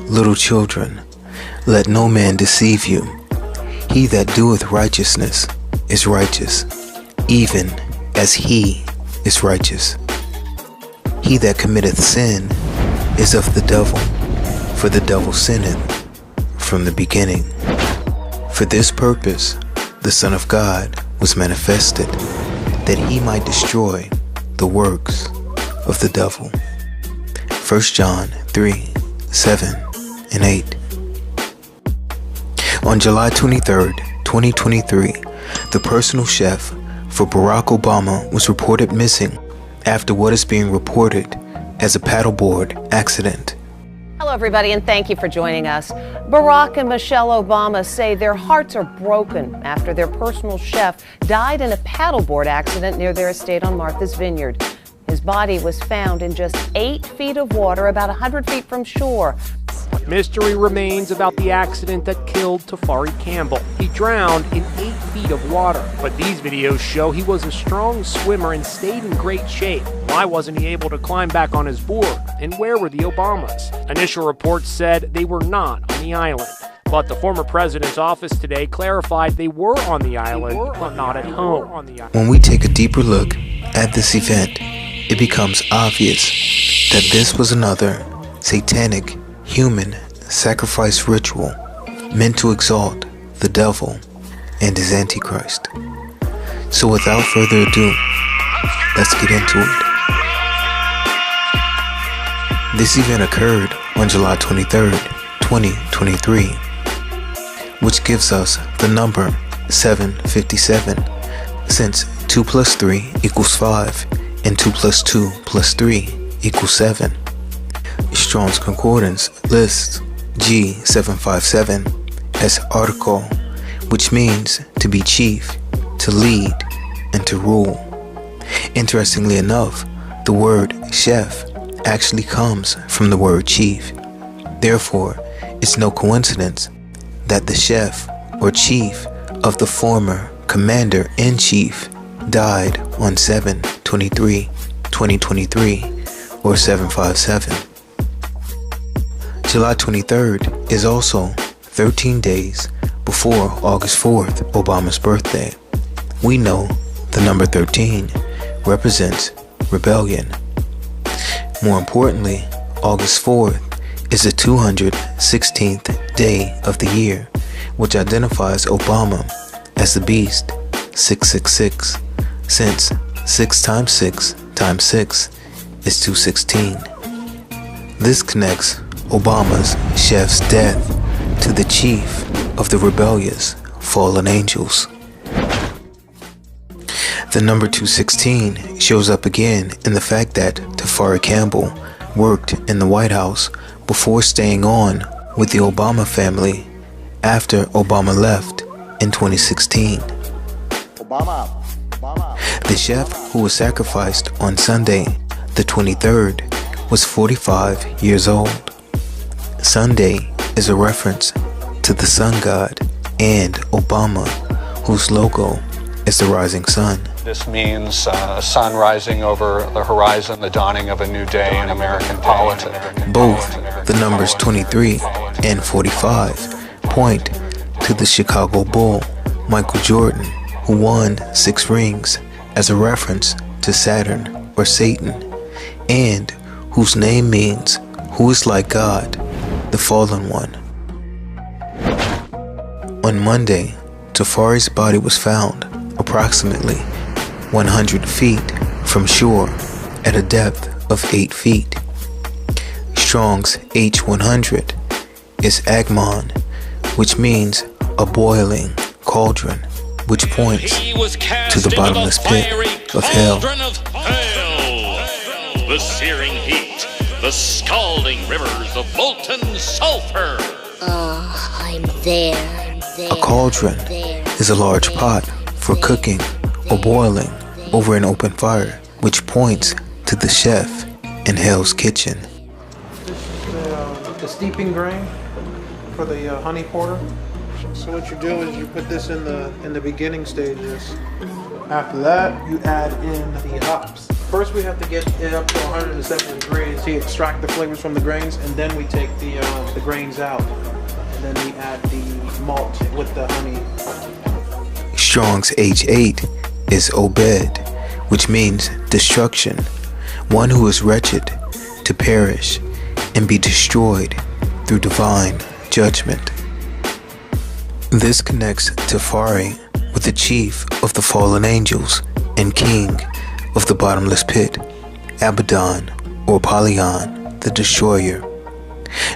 Little children, let no man deceive you. He that doeth righteousness is righteous, even as he is righteous. He that committeth sin is of the devil, for the devil sinneth from the beginning. For this purpose the Son of God was manifested, that he might destroy the works of the devil. 1 John 3, 7 and 8. On July 23, 2023, the personal chef for Barack Obama was reported missing after what is being reported as a paddleboard accident. Hello, everybody, and thank you for joining us. Barack and Michelle Obama say their hearts are broken after their personal chef died in a paddleboard accident near their estate on Martha's Vineyard. His body was found in just 8 feet of water, about 100 feet from shore. Mystery remains about the accident that killed Tafari Campbell. He drowned in 8 feet of water, but these videos show he was a strong swimmer and stayed in great shape. Why wasn't he able to climb back on his board? And where were the Obamas? Initial reports said they were not on the island, but the former president's office today clarified they were on the island, but not at home. When we take a deeper look at this event, it becomes obvious that this was another satanic human sacrifice ritual meant to exalt the devil and his antichrist. So without further ado, let's get into it. This event occurred on July 23rd, 2023, which gives us the number 757, since 2 plus 3 equals 5 and 2 plus 2 plus 3 equals 7. Strong's Concordance lists G757 as article, which means to be chief, to lead, and to rule. Interestingly enough, the word chef actually comes from the word chief. Therefore, it's no coincidence that the chef or chief of the former commander-in-chief died on 7/23/2023 or 757. July 23rd is also 13 days before August 4th, Obama's birthday. We know the number 13 represents rebellion. More importantly, August 4th is the 216th day of the year, which identifies Obama as the beast 666, since 6 times 6 times 6 is 216. This connects Obama's chef's death to the chief of the rebellious fallen angels. The number 216 shows up again in the fact that Tafari Campbell worked in the White House before staying on with the Obama family after Obama left in 2016. The chef who was sacrificed on Sunday, the 23rd, was 45 years old. Sunday is a reference to the sun god and Obama, whose logo is the rising sun. This means sun rising over the horizon, the dawning of a new day in American politics. Both the numbers 23 and 45 point to the Chicago Bull, Michael Jordan, who won 6 rings, as a reference to Saturn or Satan, and whose name means who is like God, the fallen one. On Monday, Tafari's body was found approximately 100 feet from shore at a depth of 8 feet. Strong's H100 is Agmon, which means a boiling cauldron, which points to the bottomless pit of hell. The searing heat, the scalding rivers of molten sulfur. Oh, I'm there. A cauldron is a large pot for cooking or boiling over an open fire, which points to the chef in Hell's Kitchen. This is the steeping grain for the honey porter. So what you do is you put this in the beginning stages. After that, you add in the hops. First we have to get it up to 170 degrees to extract the flavors from the grains, and then we take the grains out. And then we add the malt with the honey. Strong's H8 is Obed, which means destruction, one who is wretched, to perish, and be destroyed through divine judgment. This connects Tafari with the chief of the fallen angels and king of the bottomless pit, Abaddon or Apollyon, the destroyer.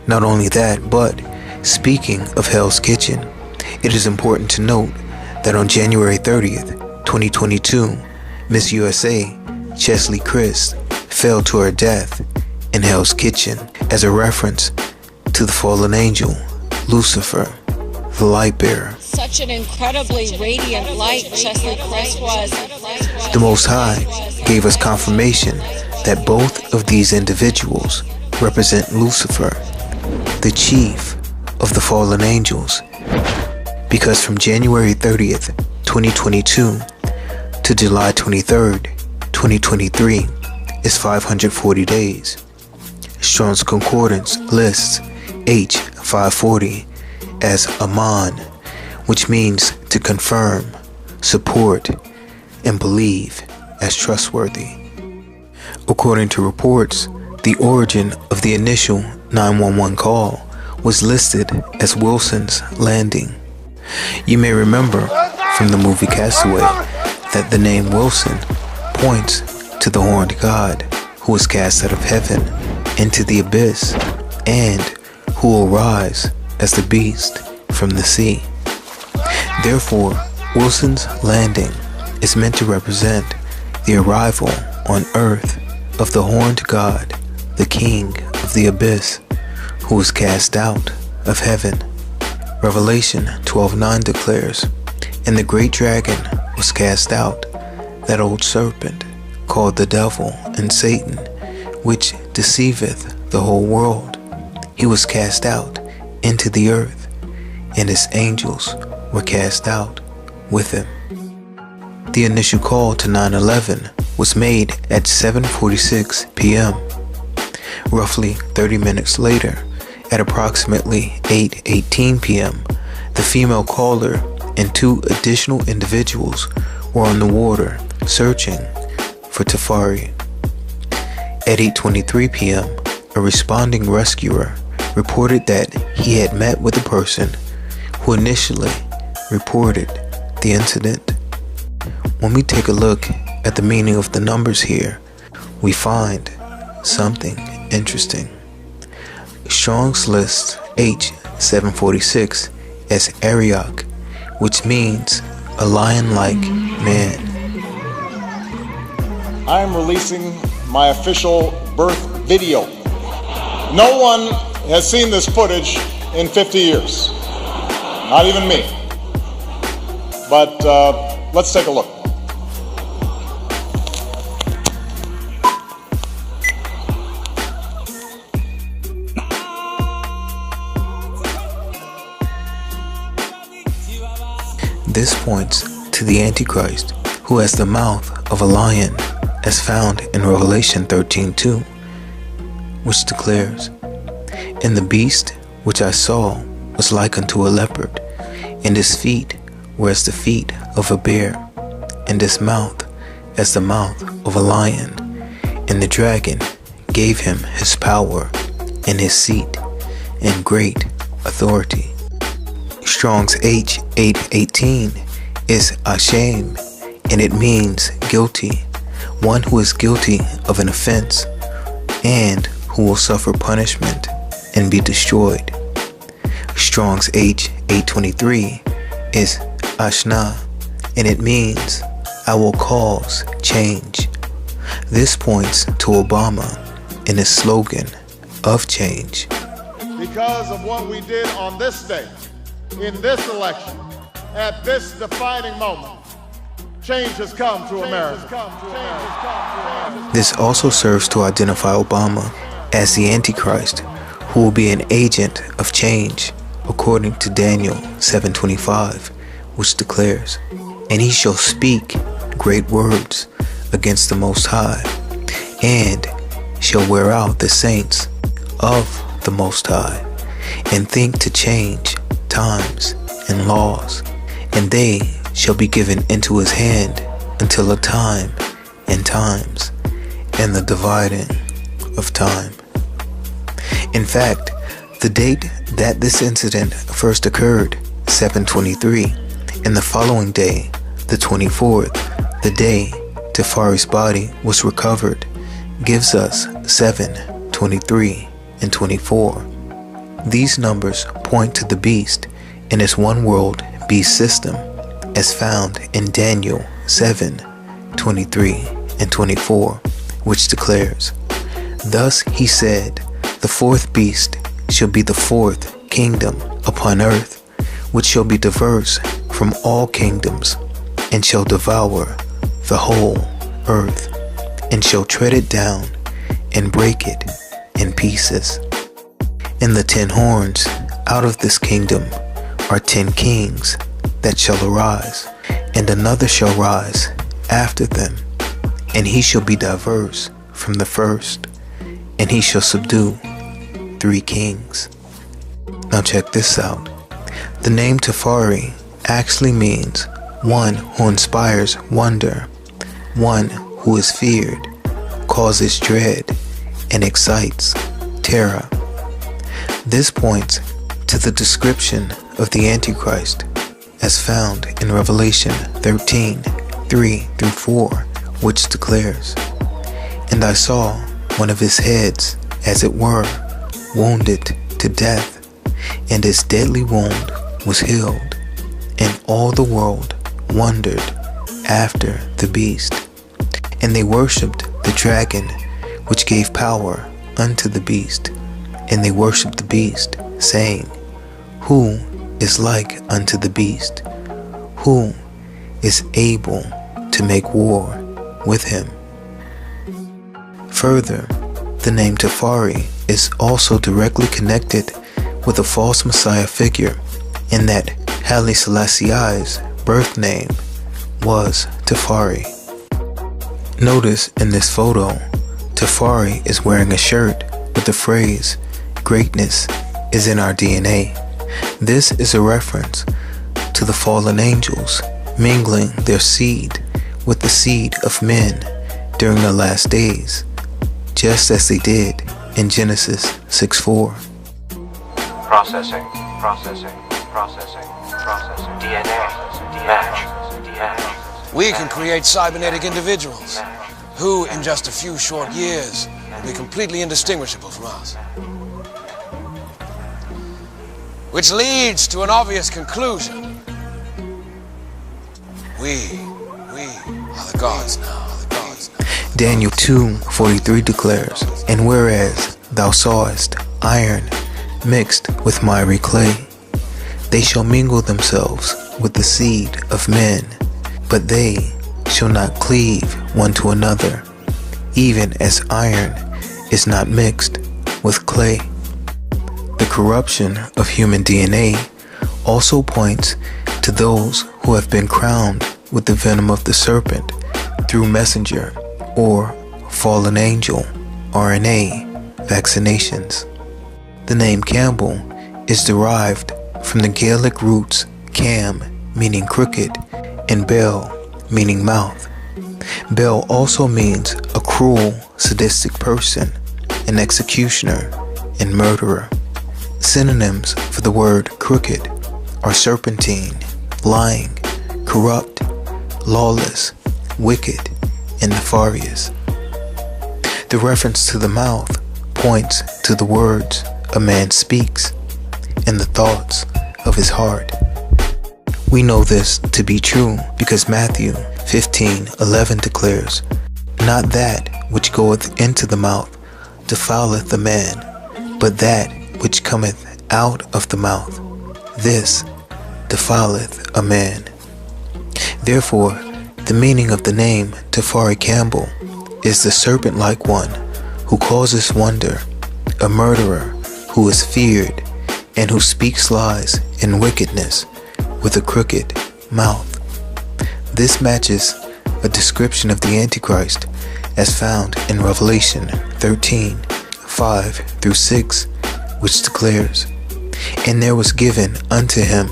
Not only that, but speaking of Hell's Kitchen, it is important to note that on January 30th, 2022, Miss USA, Chesley Chris, fell to her death in Hell's Kitchen as a reference to the fallen angel, Lucifer, the light bearer. Such an incredibly radiant light Chesley Chris was. The Most High gave us confirmation that both of these individuals represent Lucifer, the chief of the fallen angels, because from January 30th, 2022 to July 23rd, 2023 is 540 days. Strong's Concordance lists H540 as Aman, which means to confirm, support, and believe as trustworthy. According to reports, the origin of the initial 911 call was listed as Wilson's Landing. You may remember from the movie Castaway that the name Wilson points to the horned god who was cast out of heaven into the abyss and who will rise as the beast from the sea. Therefore, Wilson's Landing is meant to represent the arrival on earth of the horned god, the king of the abyss, who was cast out of heaven. Revelation 12:9 declares, "And the great dragon was cast out, that old serpent, called the devil and Satan, which deceiveth the whole world. He was cast out into the earth, and his angels were cast out with him." The initial call to 911 was made at 7:46 p.m. Roughly 30 minutes later, at approximately 8:18 p.m., the female caller and two additional individuals were on the water searching for Tafari. At 8:23 p.m., a responding rescuer reported that he had met with a person who initially reported the incident. When we take a look at the meaning of the numbers here, we find something interesting. Strong's lists H746 as Ariok, which means a lion-like man. I am releasing my official birth video. No one has seen this footage in 50 years. Not even me. But let's take a look. This points to the Antichrist, who has the mouth of a lion, as found in Revelation 13:2, which declares, "And the beast which I saw was like unto a leopard, and his feet were as the feet of a bear, and his mouth as the mouth of a lion. And the dragon gave him his power and his seat and great authority." Strong's H818 is Ashem, and it means guilty, one who is guilty of an offense and who will suffer punishment and be destroyed. Strong's H823 is Ashna, and it means I will cause change. This points to Obama in his slogan of change. Because of what we did on this day, in this election, at this defining moment, change has come to America. This also serves to identify Obama as the Antichrist, who will be an agent of change, according to Daniel 7:25, which declares, "And he shall speak great words against the Most High, and shall wear out the saints of the Most High, and think to change times and laws, and they shall be given into his hand until a time and times, and the dividing of time. In fact, the date that this incident first occurred, 723, and the following day, the 24th, the day Tafari's body was recovered, gives us 7, 23, and 24. These numbers point to the beast in its one-world beast system, as found in Daniel 7, 23, and 24, which declares, "Thus he said, the fourth beast shall be the fourth kingdom upon earth, which shall be diverse from all kingdoms, and shall devour the whole earth, and shall tread it down, and break it in pieces. And the 10 horns out of this kingdom are 10 kings that shall arise, and another shall rise after them, and he shall be diverse from the first, and he shall subdue 3 kings." Now check this out. The name Tafari actually means one who inspires wonder, one who is feared, causes dread, and excites terror. This points to the description of the Antichrist as found in Revelation 13, 3-4, which declares, "And I saw one of his heads, as it were, wounded to death, and his deadly wound was healed, and all the world wondered after the beast. And they worshipped the dragon, which gave power unto the beast, and they worshipped the beast, saying, Who is like unto the beast? Who is able to make war with him?" Further, the name Tafari is also directly connected with a false Messiah figure, in that Haile Selassie's birth name was Tafari. Notice in this photo, Tafari is wearing a shirt with the phrase, "Greatness is in our DNA." This is a reference to the fallen angels mingling their seed with the seed of men during the last days, just as they did in Genesis 6:4. Processing. DNA. Match. We can create cybernetic individuals who, in just a few short years, will be completely indistinguishable from us. Which leads to an obvious conclusion. We are the gods now. Daniel 2:43 declares, "And whereas thou sawest iron mixed with miry clay, they shall mingle themselves with the seed of men, but they shall not cleave one to another, even as iron is not mixed with clay." The corruption of human DNA also points to those who have been crowned with the venom of the serpent through messenger or fallen angel RNA vaccinations. The name Campbell is derived from the Gaelic roots Cam, meaning crooked, and Bell, meaning mouth. Bell also means a cruel, sadistic person, an executioner, and murderer. Synonyms for the word crooked are serpentine, lying, corrupt, lawless, wicked, and nefarious. The reference to the mouth points to the words a man speaks and the thoughts of his heart. We know this to be true because Matthew 15:11 declares, "Not that which goeth into the mouth defileth the man, but that which cometh out of the mouth, this defileth a man." Therefore, the meaning of the name Tafari Campbell is the serpent-like one who causes wonder, a murderer who is feared, and who speaks lies and wickedness with a crooked mouth. This matches a description of the Antichrist as found in Revelation 13, 5 through 6, which declares, "And there was given unto him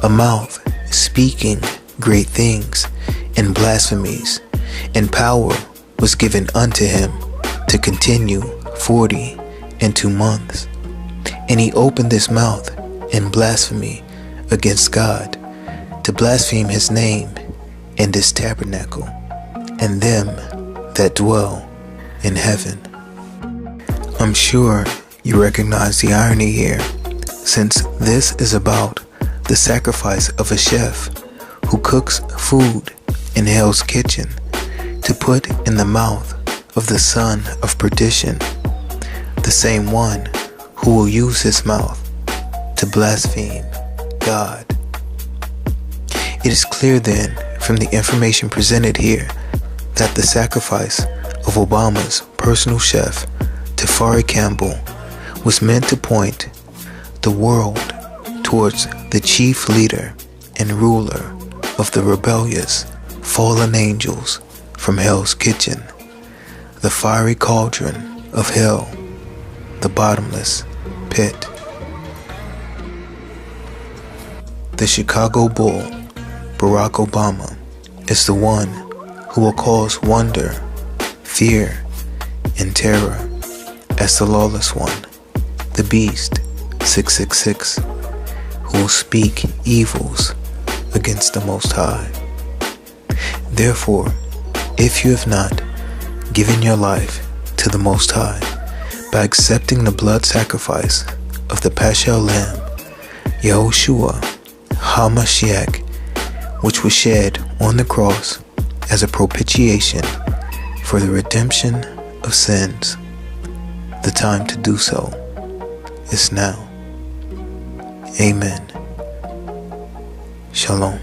a mouth speaking great things and blasphemies, and power was given unto him to continue 42 months. And he opened his mouth in blasphemy against God, to blaspheme his name and his tabernacle, and them that dwell in heaven." I'm sure you recognize the irony here, since this is about the sacrifice of a chef who cooks food in hell's kitchen to put in the mouth of the son of perdition, the same one who will use his mouth to blaspheme God. It is clear then from the information presented here that the sacrifice of Obama's personal chef, Tafari Campbell, was meant to point the world towards the chief leader and ruler of the rebellious fallen angels from hell's kitchen, the fiery cauldron of hell, the bottomless pit. The Chicago Bull, Barack Obama, is the one who will cause wonder, fear, and terror as the lawless one, the Beast 666, who will speak evils against the Most High. Therefore, if you have not given your life to the Most High by accepting the blood sacrifice of the Paschal Lamb, Yahushua HaMashiach, which was shed on the cross as a propitiation for the redemption of sins, the time to do so is now. Amen. Shalom.